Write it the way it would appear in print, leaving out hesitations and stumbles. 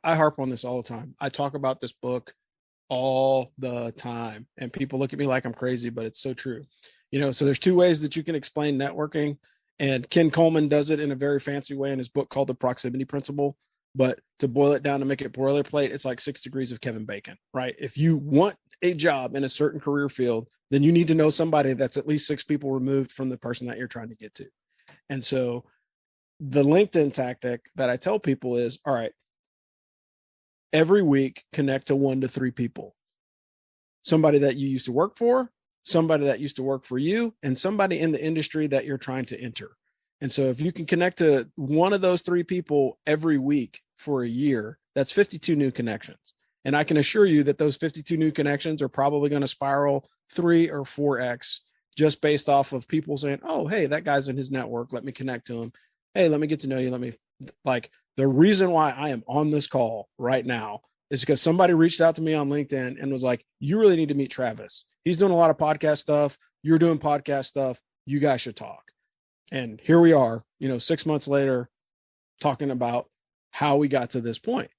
I harp on this all the time. I talk about this book all the time, and people look at me like I'm crazy, but it's so true. So there's two ways that you can explain networking, and Ken Coleman does it in a very fancy way in his book called The Proximity Principle. But to boil it down to make it boilerplate, it's like 6 degrees of Kevin Bacon, right? If you want a job in a certain career field, then you need to know somebody that's at least 6 people removed from the person that you're trying to get to. And so the LinkedIn tactic that I tell people is, all right, every week connect to 1 to 3 people. Somebody that you used to work for, somebody that used to work for you, and somebody in the industry that you're trying to enter. And so if you can connect to one of those 3 people every week for a year, that's 52 new connections. And I can assure you that those 52 new connections are probably going to spiral 3 or 4x just based off of people saying, oh, hey, that guy's in his network. Let me connect to him. Hey, let me get to know you. The reason why I am on this call right now is because somebody reached out to me on LinkedIn and was like, you really need to meet Travis. He's doing a lot of podcast stuff. You're doing podcast stuff. You guys should talk. And here we are, 6 months later, talking about how we got to this point.